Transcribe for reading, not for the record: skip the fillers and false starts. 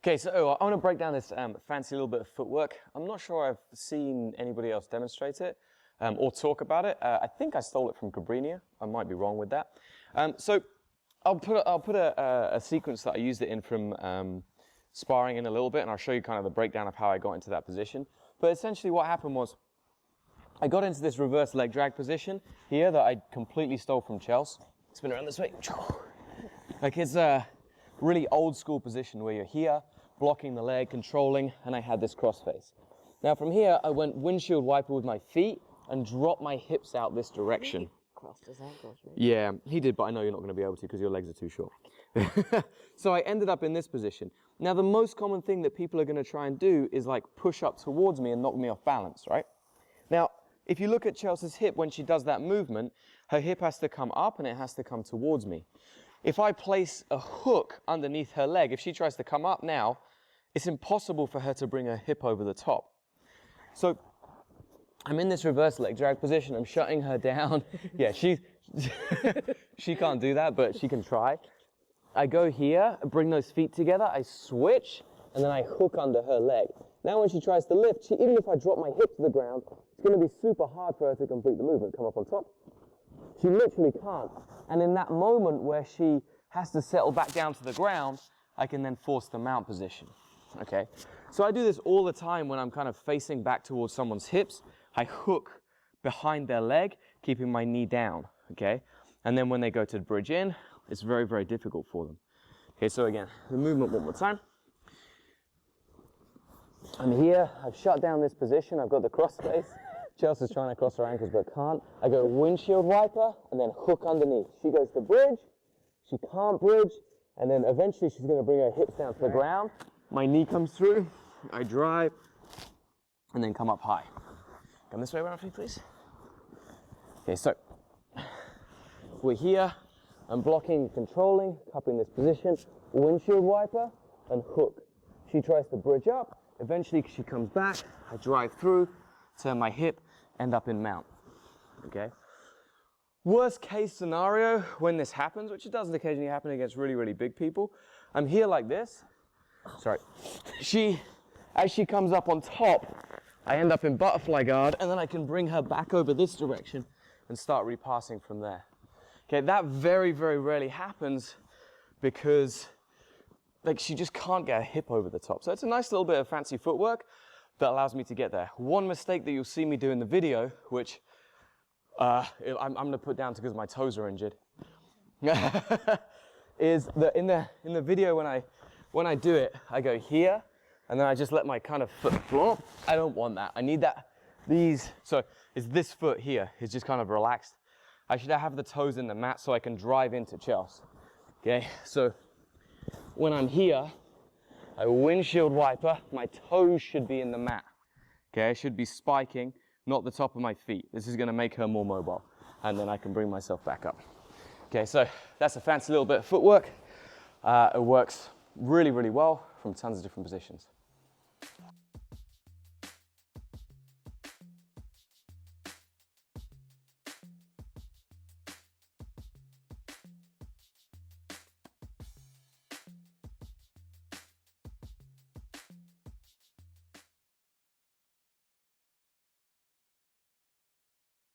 Okay, so I want to break down this fancy little bit of footwork. I'm not sure I've seen anybody else demonstrate it or talk about it. I think I stole it from Grappling. I might be wrong with that. So I'll put a sequence that I used it in from sparring in a little bit, and I'll show you kind of the breakdown of how I got into that position. But essentially what happened was I got into this reverse leg drag position here that I completely stole from Chelsea. Spin around this way. Like it's a really old school position where you're here, blocking the leg, controlling, and I had this crossface. Now from here, I went windshield wiper with my feet and dropped my hips out this direction. He crossed his ankles, right? Yeah, he did, but I know you're not going to be able to because your legs are too short. So I ended up in this position. Now the most common thing that people are going to try and do is like push up towards me and knock me off balance, right? Now, if you look at Chelsea's hip, when she does that movement, her hip has to come up and it has to come towards me. If I place a hook underneath her leg, if she tries to come up now, it's impossible for her to bring her hip over the top. So I'm in this reverse leg drag position. I'm shutting her down. Yeah, she can't do that, but she can try. I go here, bring those feet together, I switch, and then I hook under her leg. Now when she tries to lift, even if I drop my hip to the ground, it's going to be super hard for her to complete the movement, come up on top. She literally can't. And in that moment where she has to settle back down to the ground, I can then force the mount position, okay? So I do this all the time when I'm kind of facing back towards someone's hips. I hook behind their leg, keeping my knee down, okay? And then when they go to bridge in, it's very, very difficult for them. Okay, so again, the movement one more time. I'm here, I've shut down this position, I've got the crossface. Chelsea's trying to cross her ankles but can't. I go windshield wiper and then hook underneath. She goes to bridge, she can't bridge, and then eventually she's going to bring her hips down to the ground. My knee comes through, I drive, and then come up high. Come this way around for me, please. Okay, so we're here. I'm blocking, controlling, cupping this position, windshield wiper, and hook. She tries to bridge up. Eventually she comes back. I drive through, turn my hip, end up in mount. Okay. Worst case scenario when this happens, which it doesn't occasionally happen against really, really big people. I'm here like this. Sorry. As she comes up on top, I end up in butterfly guard, and then I can bring her back over this direction and start repassing from there. Okay, that very, very rarely happens because like she just can't get her hip over the top. So it's a nice little bit of fancy footwork that allows me to get there. One mistake that you'll see me do in the video, which I'm going to put down because my toes are injured, is that in the video when I do it, I go here and then I just let my kind of foot flop. I don't want that. I need that. So it's this foot here is just kind of relaxed. I should have the toes in the mat so I can drive into Chelsea. Okay, so when I'm here, I windshield wiper, my toes should be in the mat. Okay, I should be spiking, not the top of my feet. This is gonna make her more mobile, and then I can bring myself back up. Okay, so that's a fancy little bit of footwork. It works really, really well from tons of different positions.